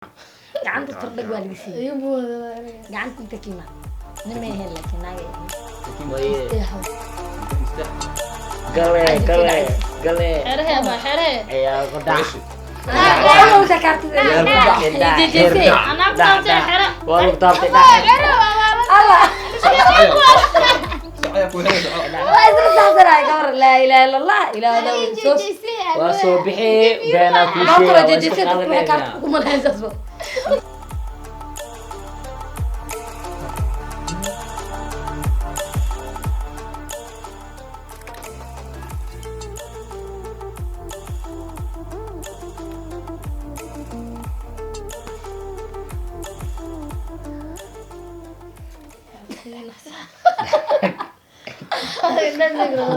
gacanta tordhag waa laga siiyay gacanta inta kima nima hel laakiin naga gale xerhe ma xerhe ayaa ku dhac oo takartida ana qabta xera waa lu taabtay Allah صحيح كل هذا waa isla saxsanay gabar la ilaaha illa allah ilaaha sos waa soo bixi beena ku ma koro sheegay jajisada kuma karta kuma leeyahay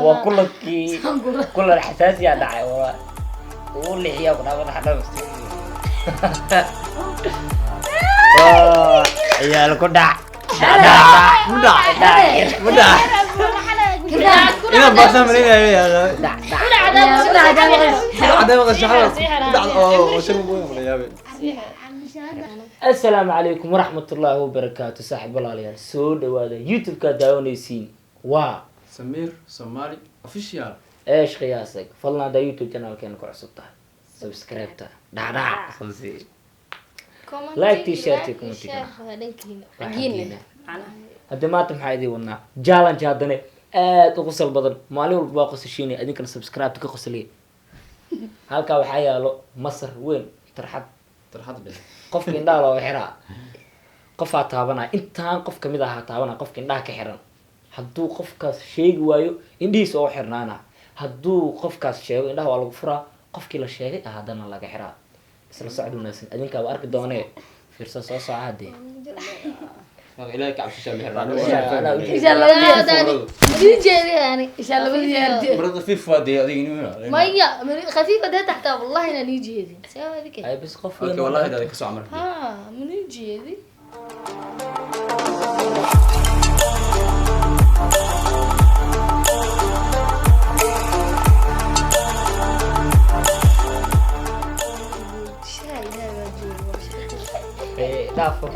وكلكي كل الحساس يا داعي واللي هي كنا بنحضر يا الكدع مدع إذا بسام لينا يا عدم غشحة السلام عليكم ورحمة الله وبركاته صاحب الله عليا سود وهذا يوتيوب كداونيسين سمير صومالي اوفيشال ايش قياسك فلنا دا يوتيوب channel كان كعصبته سبسكرايب دع خلصي لايك تي شير تي كومنتي جينا هذا ما تم حيدي ونا جالنج هذا aad ugu sal badan maalin walba waa qosashiinay adinkana subscribe ka qosliye halka waxa yaalo masar weyn tarxad به qofka indhaha loo xiraa qof aa taabanaa intaan qof kamid ah taabanaa qofka indhaha ka xiran hadduu qofkaas sheegi waayo indhihiisa oo xirnaana hadduu qofkaas sheego indhaha waa lagu furaa qofkii la sheegay haddana laga xiraa isla socod wanaagsan adinkaa waa arki doonee fiirso soo soco haddee إلهك عبد الشام ان شاء الله نيجي يعني ان شاء الله بدي مرض في فادي هذه مية خفيفة ده تحت والله أنا نيجي هذي سوي هذي كده ay bas qof اوكي والله هذا كسو عمر ها من نيجي هذي dhaafo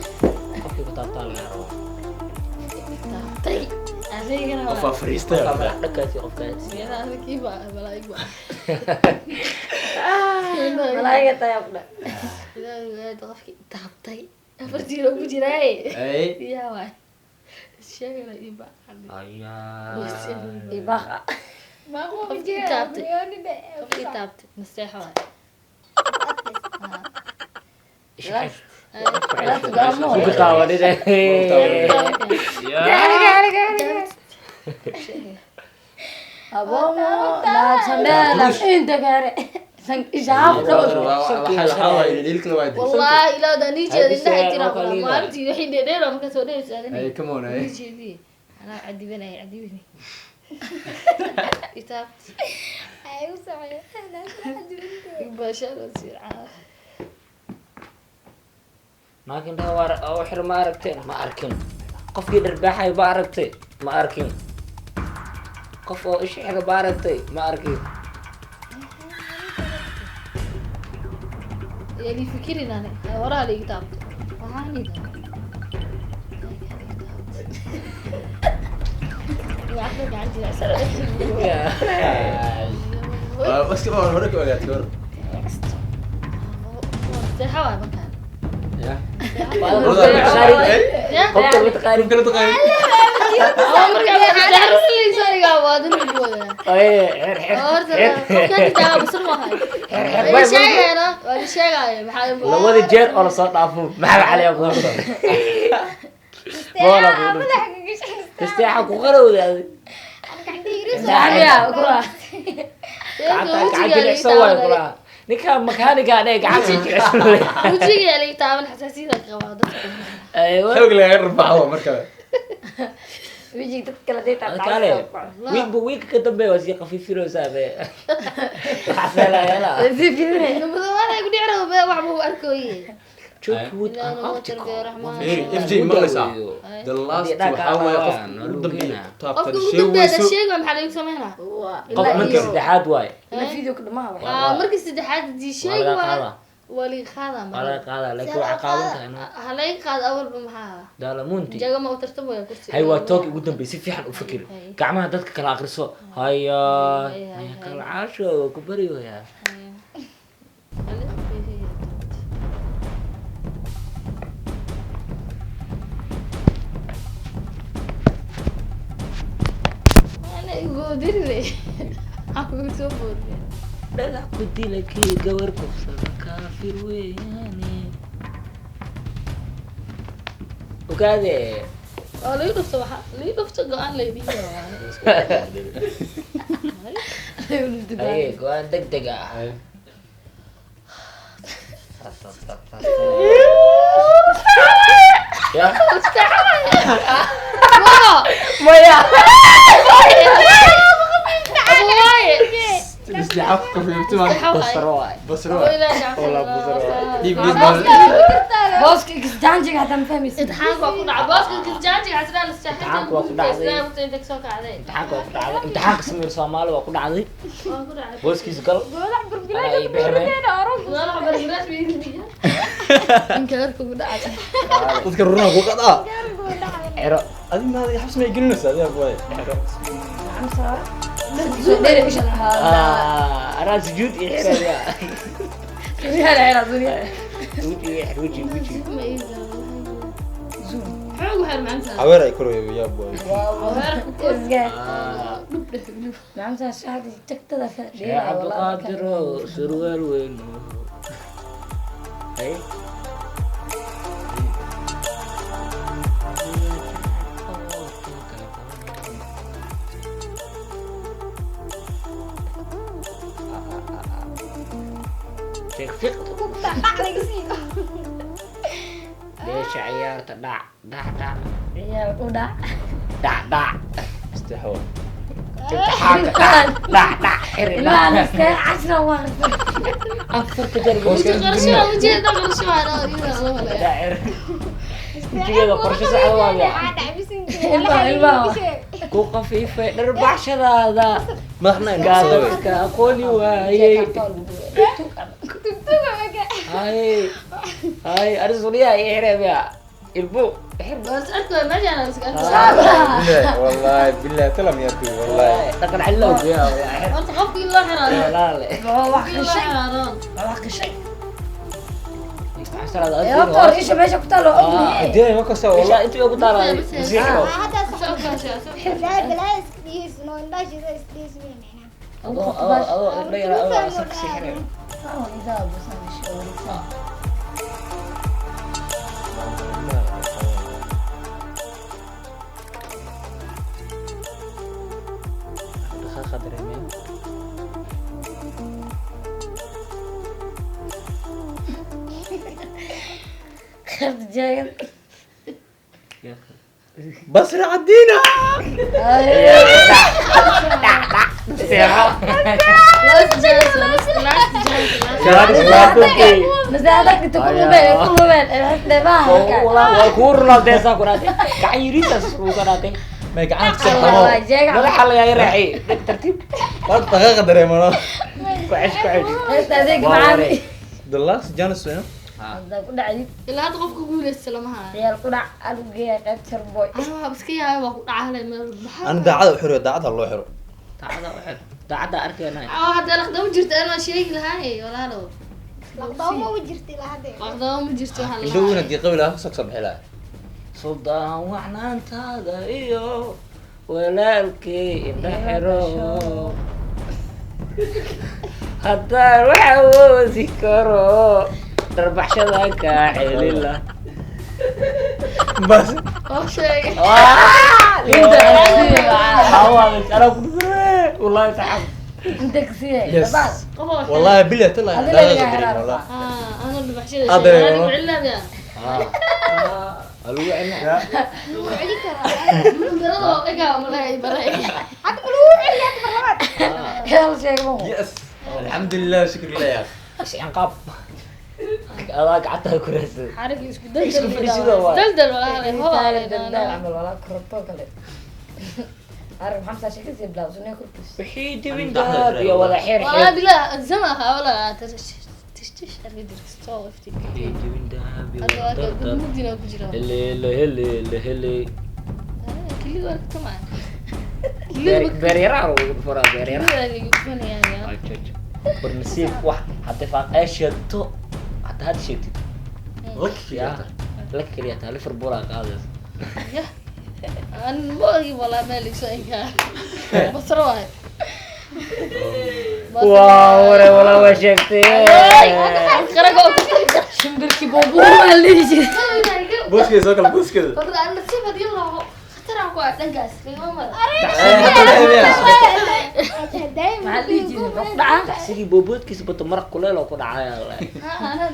qofkii ku taabtaa laga rabo طيب أنا وفا فريستايل dhakaasi qofkaas أنا كيف ملاك بقى malaayga tayabda لا تغفكي تعبتي أفرتي لو بجي راي اي يا واي الشيء لا يبقى ayaa ibaqa ما هو خفكي تعبتي خفكي تعبتي مستحيل ku taabanina abo la samela inta gaare san ishaaf والله لا ده نيجي هذي نحن ترى ما أنتي الحين دينا ما كسر دينا سألني اي كمون اي نيجي ذي أنا عدي بني عدي بني كتاب أيوة صحيح أنا باشا تصير laakiin dhawa oo xir ma aragteen ma arkin qofkii dharbaaxay ba aragtay ma arkin qof oo ish xiga ba aragtay ma arkin يعني فكري أنا ورا لي كتاب وهاني وعندك عندي عسل بس كمان هوريك وقعت هور حوالي مكان qofka mid qaari كنت تقايل عمرك ما تعرف لي صار قاعد نقول ay xir كان تعب بس ما هاي شيء أنا ولا شيء محل labada jeer oo la soo dhaafo maxaa cali ku qorto wala ku istiixa ku qarowdaadi ya kula gacan jilicsan waay kula ninka makaaniga ee gacan jilicsan leeyahay وجهي اللي تعمل حساسية قواعد aywa حلق لي غير رفعه مركبه wiji dadka la deeta kale wiig ka dambeeyo waa si qafiifiro saabe xasala yala إنه أنا يقول يعرف بقى وعمو أركويه joogwood aan اف جي مقلسا the last وحاول يقف ودمبي طابت الشيء ويسو الشيء محل يسمينها qof markii saddexaad waay la video ka dhamaha مركز السدحات دي شيء waa laga qaadaa ولي خاضع ولا قاعدة لكن وعقابتها أنا هلاقي قاعد أول بمحاها ده لمونتي جاga ma u tartamo ya kursi هاي واتوك قدام بيصير في حد أفكر كعمها دتك كلا أخرسوا هيا كلا عاشوا كبريو يا أنا يقودين لي aku sebut لا كنت لك جواركم كافر وياني وكذا oh lu hidup sama lu hidup segaan lagi dia أيه كون دق دقة يا Maya بس عفكم في بتوع بصرواي بصروا والله بصروا دي بليز بوسك جانجي هذا مفهمي امتحانك waa ku dhacay booska kisjaanjiga xasraan امتحانك waa ku dhacday inta soo kacday امتحانك waa ku dhacday امتحانك سمير Soomaali waa ku dhacday waa ku dhacay booskiisa gal golac burburay ay bixireen walaal bargaraas biidiga inka warku ku dhacay dadka runa ku qadaa ciro adi ma xabs ma gelinaysa adi abay أنا سجود إحرام يا سجود وجهي ma ii xoog waxaan maanta aweer ay koro ya boy نعم شهادة تكتب يا عبد القادر سروال وين أي فيق ليش عيارته دع يا ودا دع استحوا دع حري لا أنا 10 واحد أكثر تجربة qarsho u jeeda qarsho aan iyada داعر جيدا قرش سعوا يا كو خفيفة نربع هذا ما احنا قادك أقولي واي هاي أرسليها يحرم يا البو bas arko ma jana والله بالله تلم يا اخي والله تقن علوك يا والله horta qofkii loo xiraado لا لا واحد loo شيء xiraado واحد شيء يستحسن هذا يا طور إيش بيش كتلو دي ما كسر والله والله أنت يا أبو طارق مسيحه هذا soo صح kaashaa لا بلا استيس نو انداش استيس وين هنا أضو لا يلا أضو أسك سحر إذا بس أنا خضر يمين خرت جاي بس عدينا بس هذاك تكون بين كل بين الحسنة ما والله وكورنا ديسا كناتي كعيريتا سكوكناتي ما يقعد تسحبوا ولا حل يا رحي ترتيب ما دقيقة دري مانا كعش هذا هذيك معامي دلاس جانس وين هذا كل عيد ilaa hadda qofka guuleysta lama hayo ريال كل أرجع قتر بوي anaa iska yahay waa ku dhacahlay meel baxay أنا داعد وحرو داعد الله يحرو تعال وحد تعال أركينا hadda laqdamo jirta anaa sheegi lahaay walaalow لقطة ما وجرتي لهذا laqdamo ma jirto waxa la ندونا دي قبل سكسب حلا صدام وحنان هذا إيو walaalkii indha xiro haddaan wax awoodi karo darbaxshada kaa celila بس oo sheegay والله تعب انت كثير يس qof والله بالله تلا هذا لا اللي غدري قاعد والله ana dhabaxshada Adre, sheegay no? ana cilada الوعي وعلي كرا darada oo iga malay baray حتى قولوا علي مرات يلا شيء مو يس الحمد لله شكر لله يا ايش عنقاب هذاك قعدتها كراسي xarig isku Isku fariisida waay. daldal walaal hoo عمل ولا كرتو كله عارف حمزة شكل زي بلاوز ونيكل بس وحيدي من دهب يا ولا حير والله حير بالله الزمها ولا تشتش اللي درست صوفتي جبين دهبي هذا قد مدينا كجرا هلي كل ورك تمام بريرا وفرا بريرا يقولون يعني برنسيب واحد حتى فاق اشيتو حتى هذا شيتي يا لك كلياتها ليفربول قادس أنا ما أجي والله مالك شيء بس رواي واو والله وشكتي خرجوا shimbirki boobuur waa leeyahay بوس كده سوكل بوس كده فقط أنا سيف هذي الله خطر أقوى دنقاس كلمة maxaa dhihi jiray dhacaan sidii boobodkiisa bato maraq kuleel oo ku dhacay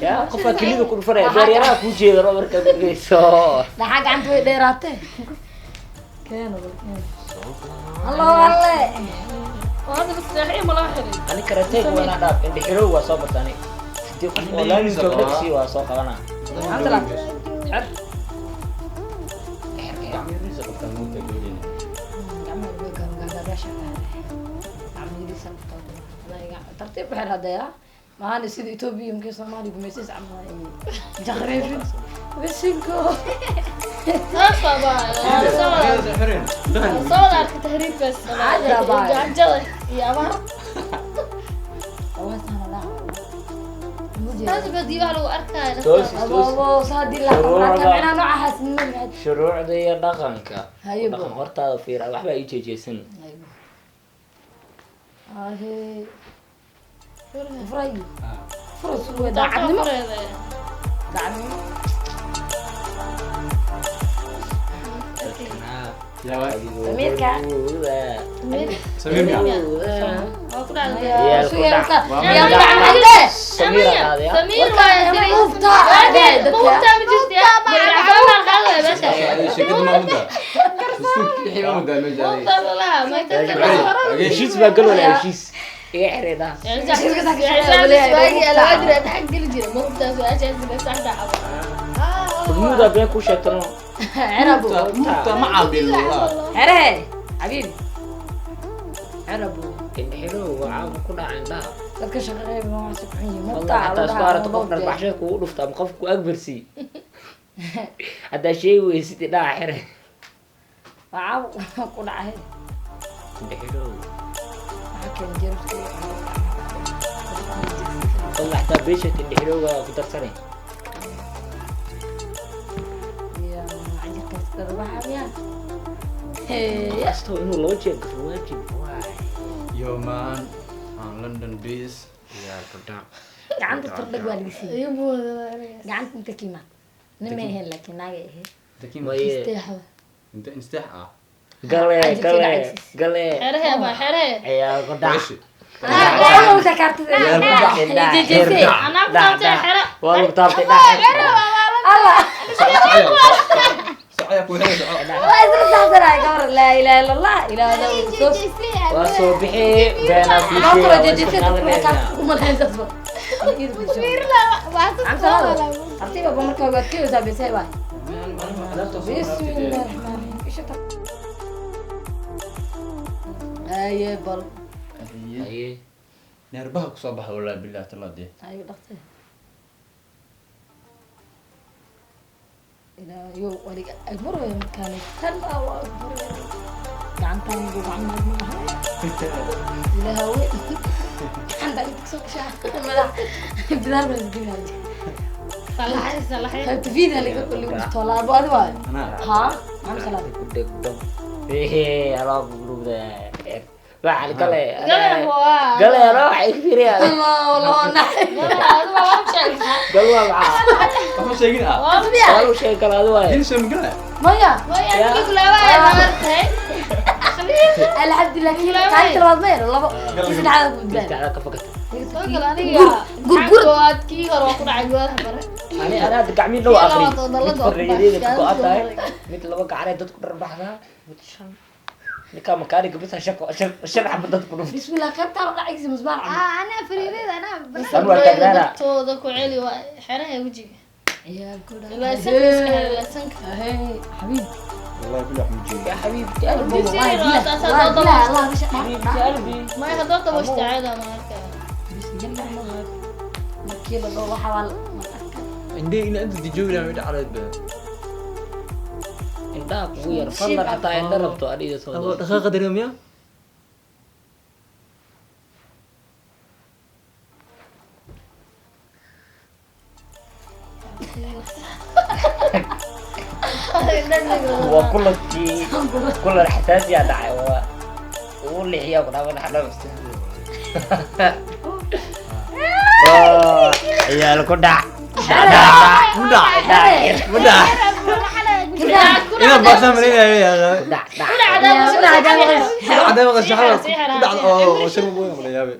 yaa qofka kaliya ku dhufanaya beeryaraha ku jeedo marka ku geyso dhaxaa gacanta way dheeraatay keeno hallo alle وهذا بس الحين ما لاحظ ani karateeg wana dhaaf indhe xiro waa soo batani sidii qof oo laamis ka dhigsi waa soo qabana anta la xer tartiib waxay raadaya maana sida Ethiopia imkii Soomaaliya gumaysis camal jaqreefin bisinko أصلا صار تهريب بس جاجلة يا مر هذا بدي لو أركان abo saadi la qabta macna nooca hasnimad shuruucda iyo dhaqanka Haye bo. dhaqan hortaada fiira waxba ay jeejeysan ahe fray فرص ودعمه دعمه يا واحد سمير كا سمير كا شكد ما مدة الحين ما مدة heshiis baa gal wala heshiis iga xirida muda been ku sheegtano عربو مدة ما عابل والله عره حبيبي عربو indhe xiro waa ku dhacay indhaha dadka shaqeeya ma wax subxin والله حتى اسبارة qof dharbaxshay kugu dhufta ama qof ku agbarsi haddaa sheegi weysid indhaha xire waaw ku dhacay indhe xiro حكم جرفتي والله حتى بيشت indhe xiro waa ku darsanay يا عجل كسر بحريا asto inuu loo jeego waajib يومان لندن بيس yaa kadhac gacanta tardhag waa laga siiyey gacanta inta kima nima ahayn laakiin naaga ahayd maye isteexda انت انستح gale gale gale حريه ما حريه ayaa ku dhac ماشي aa takartada أنا أقطع حرة waa lagu taabtay dhac allah سعيك وهي waa isla saxsanay gabar laa ilaaha illa allah ilaahay sos waa soo bixi beena loo kala fiishay jejisay dadka kuma leensasba artiba markaa waad ka yosaabisay waay بسم الله الرحمن الرحيم ايه بل aye نربها كصباح ولا بالله تلا دي ايوه دقتي الى يو ولي اكبر يا مكاني كلا واكبر عن تاني وعن مجموعه الى هوي عندك تكسر شعر ملا بدار من الدنيا صلحي صلحي تفيدها اللي كل طلاب وادوا انا ها عم سلام ku dhegdham alaa gurubda waxaan gale قال هو gale waxay fiiriyaan الله والله نحن هذا ما شيء gal waa maxaa ما شيء اه waa u sheeg kala waay هل شيء مقلع ميا ويا يقول لا وين مرتين الحمد لله كانت الوضمير والله بس على قدام taada ka fakata قال أنا قرقر كي قرأ قرأ عجوات مرة ani anaad gacmiin dhow aqri mid farriyadeeda ku go'atahay mid laba gacanay dadku dharbaxdaa mid shan ninka makaaniga bisa shan xabad dadku dhufta بسم الله كنت على عكس مصباح انا فريدة انا anu waa taagnaana تودا كوعلي حرها وجهي يا كودا لا سنك لا سنك هي حبيبي والله كله حمجي ya xabiibti qalbi بيصير أساسا والله ضد الله مش xabiibti qalbi ما يخدرت مستعدة ما بسم الله الرحمن الرحيم markii la dhaho waxa waa عندي إن أنت تجوي لما يدعى به indhaha kugu yar fadlan xataa indha rabto adiga soo أبغى دقيقة درهم يا waa kuladkii kulad xasaasiya dhacay waa uu lixiyaa ku dhaafan xalabs ciyaal ku dhac مدع إنا باسم لينا يا أخي dhac dhac عدم غش حرام مدع أو شرب بوي ولا يابي